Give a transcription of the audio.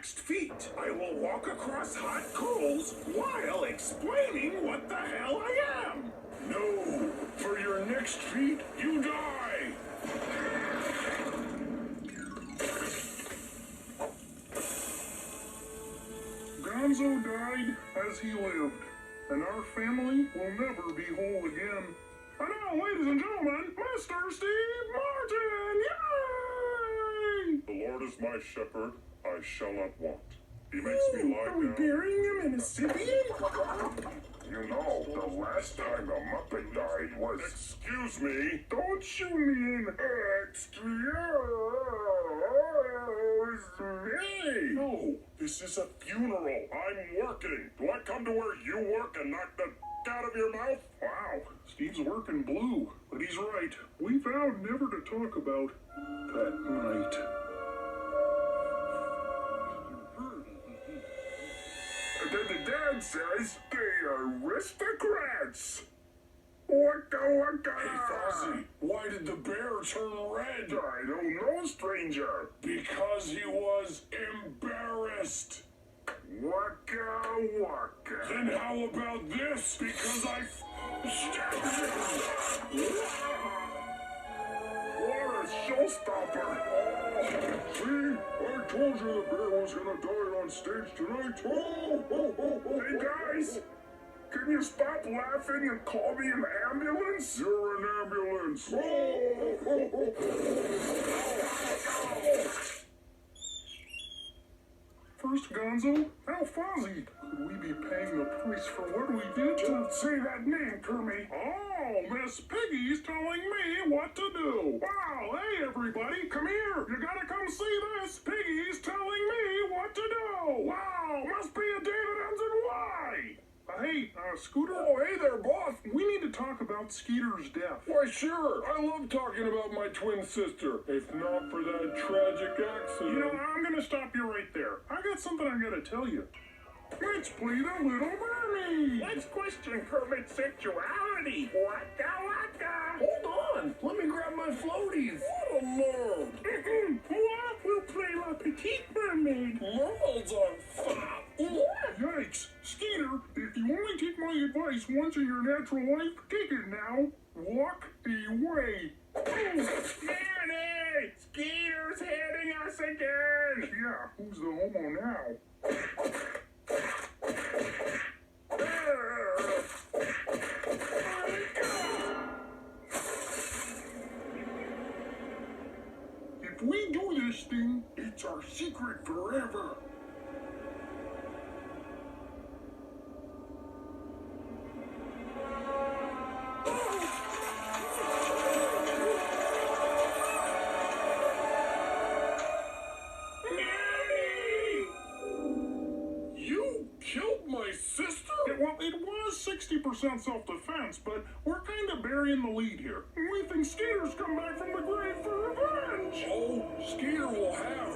next feat, I will walk across hot coals while explaining what the hell I am. No, for your next feat, you die. Gonzo died as he lived, and our family will never be whole again. And now, ladies and gentlemen, Mr. Steve Martin! Yay! The Lord is my shepherd, I shall not want. He makes me lie Are we down. burying him in a Sibian? You know, the last time the Muppet died was... Excuse me? Don't you mean excuse me? No, this is a funeral. I'm working. Do I come to where you work and knock the out of your mouth? Wow, Steve's working blue, but he's right. We vowed never to talk about that night. The dad says they are aristocrats. Waka. Hey, Fozzie, why did the bear turn red? I don't know, stranger. Because he was embarrassed. Waka. Then how about this? Because I stabbed you. What a showstopper. See? I told you the bear was gonna die on stage tonight. Hey guys, can you stop laughing and call me an ambulance? You're an ambulance. First, Gonzo, now Fozzie. Could we be paying the price for what we did? Don't say that name, Kermit. Oh, Miss Piggy's telling me what to do. Wow, hey everybody, come here. You gotta come see this. Piggy's telling me what to do. Wow, must be a David Ensign Y. Hey, Scooter. Oh, hey there, boss. We need to talk about Skeeter's death. Why, sure. I love talking about my twin sister. If not for that tragic accident. You know, I'm gonna stop you right there. I got something I gotta tell you. Let's play the Little Mermaid. Let's question Kermit's sexuality. Waka. Hold on. Let me grab my floaties. What a nerd. What? We'll play La Petite Mermaid. Mermaids on fire. Yikes. Skeeter, if you only take my advice once in your natural life, take it now. Walk away. Nanny! Skeeter's hitting us again! Yeah, who's the homo now? If we do this thing, it's our secret forever. Well, it was 60% self-defense, but we're kind of burying the lead here. We think Skeeter's come back from the grave for revenge. Oh, Skeeter will have